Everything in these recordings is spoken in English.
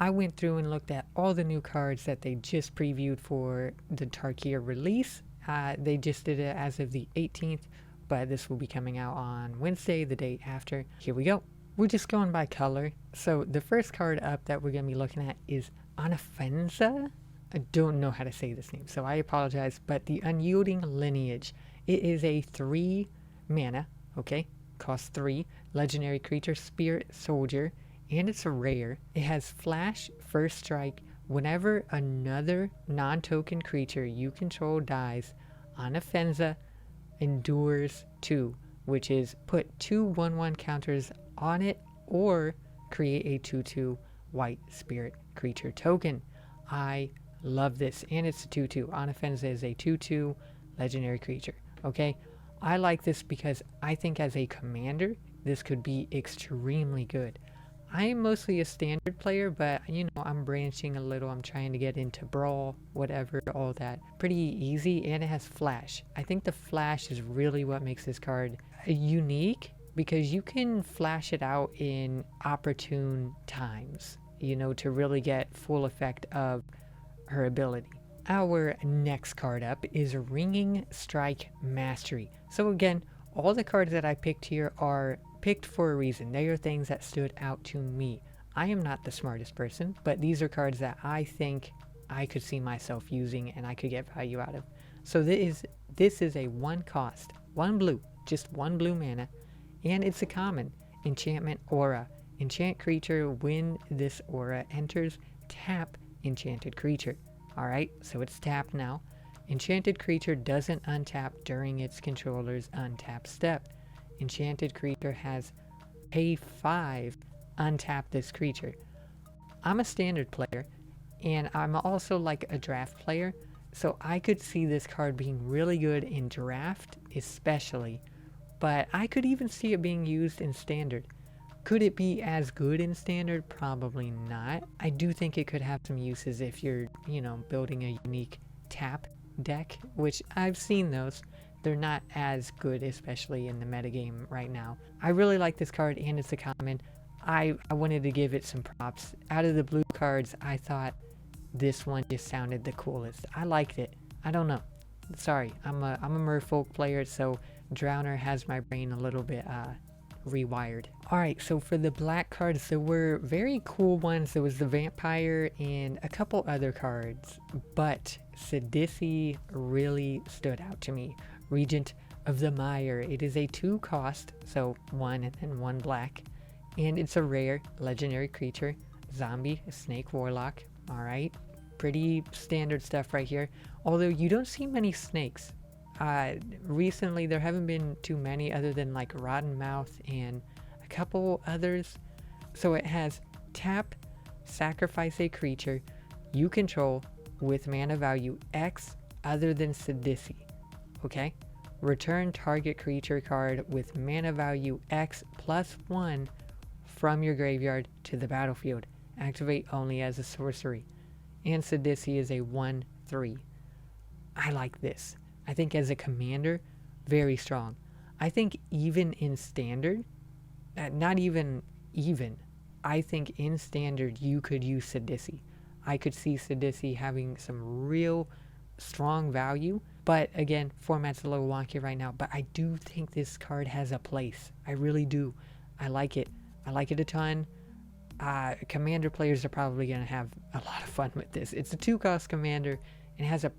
I went through and looked at all the new cards that they just previewed for the Tarkir release. They just did it as of the 18th, but this will be coming out on Wednesday, the day after. Here we go. We're just going by color. So the first card up that we're going to be looking at is Anafenza. I don't know how to say this name, so I apologize, but the Unyielding Lineage. It is a 3 mana, okay? Costs 3. Legendary creature, Spirit Soldier, and it's a rare. It has Flash, First Strike. Whenever another non-token creature you control dies, Anafenza endures 2, which is put 2 1/1 counters on it or create a 2/2 white spirit creature token. I love this, and it's a 2/2. Anafenza is a 2/2 legendary creature. Okay, I like this because I think as a commander, this could be extremely good. I am mostly a standard player, but you know, I'm branching a little. I'm trying to get into brawl, whatever, all that. Pretty easy, and it has flash. I think the flash is really what makes this card unique because you can flash it out in opportune times, you know, to really get full effect of her ability. Our next card up is Ringing Strike Mastery. So again, all the cards that I picked here are picked for a reason. They are things that stood out to me. I am not the smartest person, but these are cards that I think I could see myself using and I could get value out of. So this is a 1 cost, 1 blue, just 1 blue mana, and it's a common. Enchantment Aura. Enchant creature, when this aura enters, tap enchanted creature. Alright, so it's tapped now. Enchanted creature doesn't untap during its controller's untap step. Enchanted creature has pay 5, untap this creature. I'm a standard player, and I'm also like a draft player, so I could see this card being really good in draft, especially, but I could even see it being used in standard. Could it be as good in standard? Probably not. I do think it could have some uses if you're, you know, building a unique tap deck, which I've seen those. They're not as good, especially in the metagame right now. I really like this card, and it's a common. I wanted to give it some props. Out of the blue cards, I thought this one just sounded the coolest. I liked it. I don't know. Sorry, I'm a merfolk player, so Drowner has my brain a little bit rewired. Alright, so for the black cards, there were very cool ones. There was the Vampire and a couple other cards, but Sidisi really stood out to me. Regent of the Mire. It is a 2 cost, so 1 and then 1 black, and it's a rare legendary creature. Zombie, snake, warlock. Alright, pretty standard stuff right here, although you don't see many snakes. Recently there haven't been too many other than like Rotten Mouth and a couple others. So it has tap, sacrifice a creature you control with mana value X other than Sidisi. Okay? Return target creature card with mana value X plus 1 from your graveyard to the battlefield. Activate only as a sorcery. And Sidisi is a 1/3. I like this. I think as a commander, very strong. I think even in standard, not even, I think in standard you could use Sidisi. I could see Sidisi having some real strong value, but again, format's a little wonky right now, but I do think this card has a place. I really do. I like it. I like it a ton. Commander players are probably going to have a lot of fun with this. It's a 2-cost commander and has a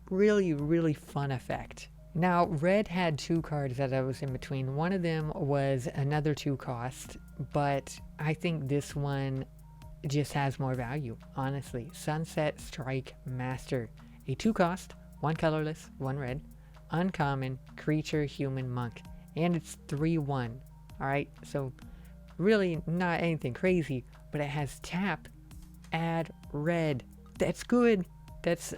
really fun effect. Now, red had 2 cards that I was in between. One of them was another 2-cost, but I think this one just has more value, honestly. Sunset Strike Master. A 2-cost, 1 colorless, 1 red, uncommon, creature, human, monk. And it's 3/1. Alright, so really not anything crazy, but it has tap, add red. That's good. That's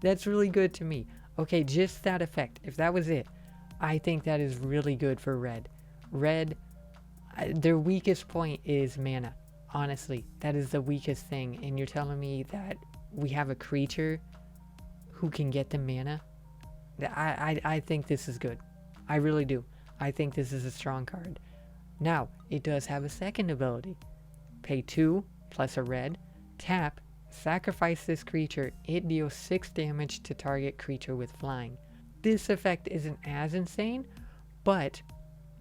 that's really good to me. Okay, just that effect. If that was it, I think that is really good for red. Red, their weakest point is mana. Honestly, that is the weakest thing. And you're telling me that we have a creature who can get the mana? I think this is good. I really do. I think this is a strong card. Now, it does have a second ability. Pay 2, plus a red. Tap, sacrifice this creature. It deals 6 damage to target creature with flying. This effect isn't as insane, but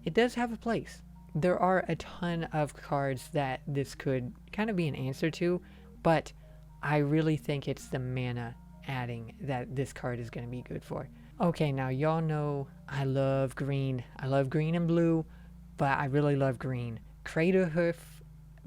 it does have a place. There are a ton of cards that this could kind of be an answer to, but I really think it's the mana adding that this card is going to be good for. Okay, now y'all know I love green. I love green and blue, but I really love green. Craterhoof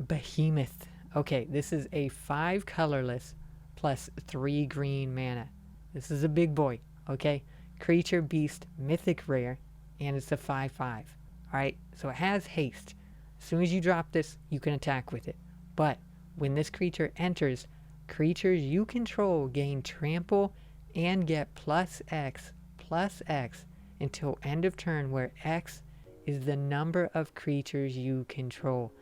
Behemoth. Okay, this is a 5 colorless plus 3 green mana. This is a big boy, okay? Creature, beast, mythic rare, and it's a 5/5. Alright, so it has haste. As soon as you drop this, you can attack with it. But when this creature enters, creatures you control gain trample and get +X until end of turn, where X is the number of creatures you control.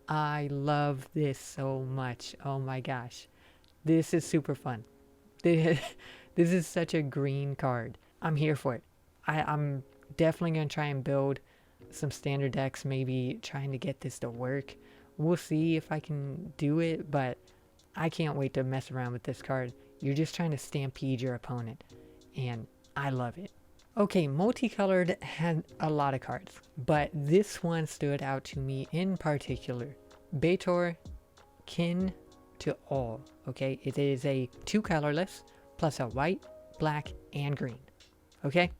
I love this so much. Oh my gosh. This is super fun. This is such a green card. I'm here for it. I'm definitely going to try and build some standard decks, maybe trying to get this to work. We'll see if I can do it, but I can't wait to mess around with this card. You're just trying to stampede your opponent, and I love it. Okay, multicolored had a lot of cards, but this one stood out to me in particular. Baator, Kin to All. Okay, it is a 2 colorless plus a white, black, and green. Okay,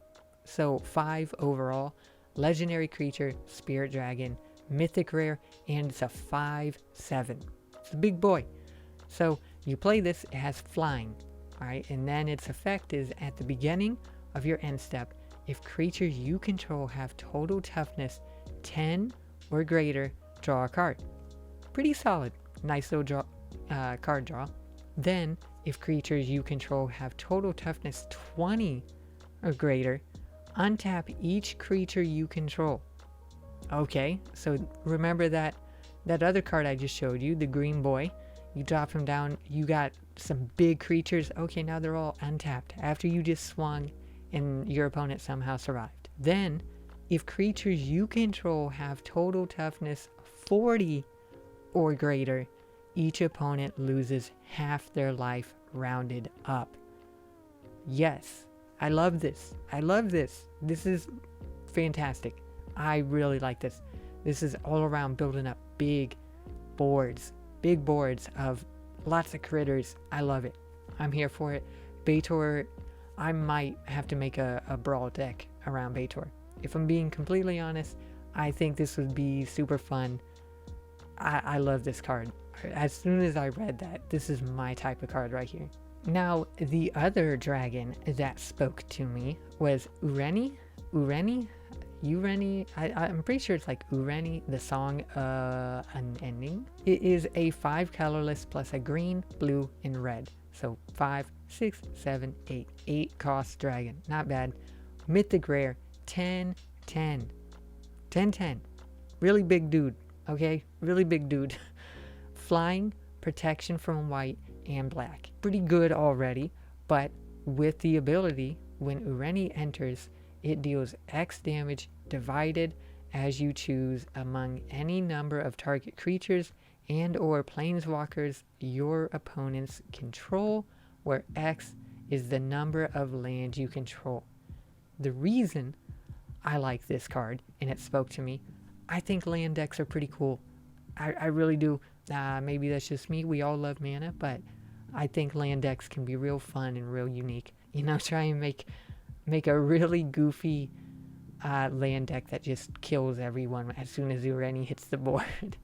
so 5 overall. Legendary creature, spirit dragon, mythic rare, and it's a 5/7. It's a big boy. So you play this, it has flying. Alright, and then its effect is at the beginning of your end step, if creatures you control have total toughness 10 or greater, draw a card. Pretty solid. Nice little card draw. Then, if creatures you control have total toughness 20 or greater, untap each creature you control. Okay, so remember that other card I just showed you, the green boy. You drop him down, you got some big creatures. Okay, now they're all untapped after you just swung and your opponent somehow survived. Then, if creatures you control have total toughness 40 or greater, each opponent loses half their life rounded up. Yes, I love this. I love this. This is fantastic. I really like this. This is all around building up big boards of lots of critters. I love it. I'm here for it. Baator, I might have to make a brawl deck around Baator. If I'm being completely honest, I think this would be super fun. I love this card. As soon as I read that, this is my type of card right here. Now, the other dragon that spoke to me was Ureni. I'm pretty sure it's like Ureni, the Song Unending. It is a 5 colorless plus a green, blue, and red. So 5, 6, 7, 8. 8 cost dragon. Not bad. Mythic rare. 10, 10. 10, 10. Really big dude. Okay? Really big dude. Flying, protection from white, and black. Pretty good already, but with the ability, when Ureni enters, it deals X damage divided as you choose among any number of target creatures and or planeswalkers your opponents control, where X is the number of lands you control. The reason I like this card, and it spoke to me, I think land decks are pretty cool. I really do. Maybe that's just me. We all love mana, but I think land decks can be real fun and real unique. You know, try and make a really goofy land deck that just kills everyone as soon as Ureni hits the board.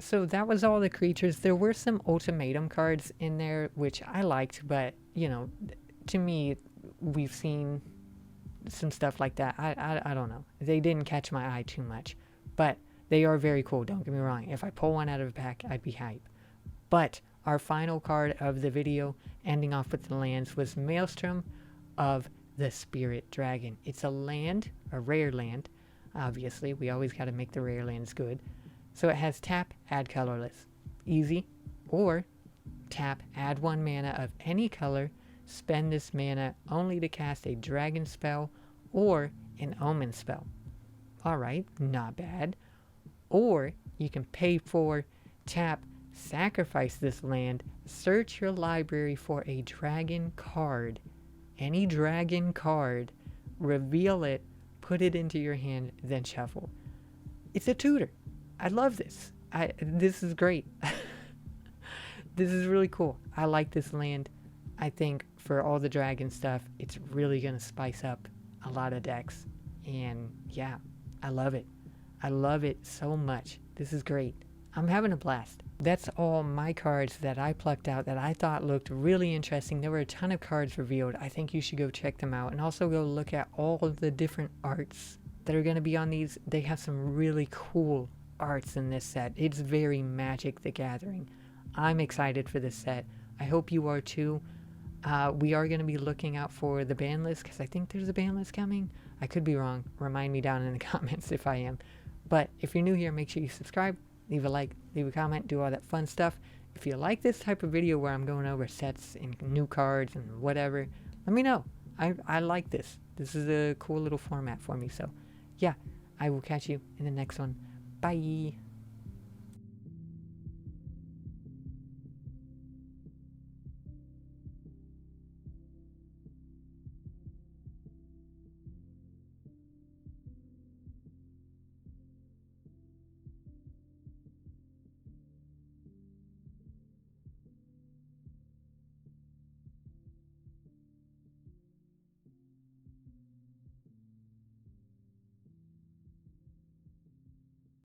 So that was all the creatures. There were some ultimatum cards in there, which I liked, but, you know, to me, we've seen some stuff like that. I don't know. They didn't catch my eye too much, but they are very cool. Don't get me wrong. If I pull one out of a pack, I'd be hype. But our final card of the video, ending off with the lands, was Maelstrom of the Spirit Dragon. It's a land, a rare land. Obviously, we always got to make the rare lands good. So it has tap, add colorless. Easy. Or tap, add 1 mana of any color. Spend this mana only to cast a dragon spell or an omen spell. Alright, not bad. Or you can pay for, tap, sacrifice this land, search your library for a dragon card, any dragon card, reveal it, put it into your hand, then shuffle. It's a tutor. I love this. This is great. This is really cool. I like this land. I think for all the dragon stuff, it's really going to spice up a lot of decks. And yeah, I love it. I love it so much. This is great. I'm having a blast. That's all my cards that I plucked out that I thought looked really interesting. There were a ton of cards revealed. I think you should go check them out and also go look at all of the different arts that are going to be on these. They have some really cool arts in this set. It's very Magic the Gathering. I'm excited for this set. I hope you are too. We are going to be looking out for the ban list because I think there's a ban list coming. I could be wrong. Remind me down in the comments if I am. But if you're new here, make sure you subscribe, leave a like, leave a comment, do all that fun stuff. If you like this type of video where I'm going over sets and new cards and whatever, let me know. I like this. This is a cool little format for me. So yeah, I will catch you in the next one. Bye.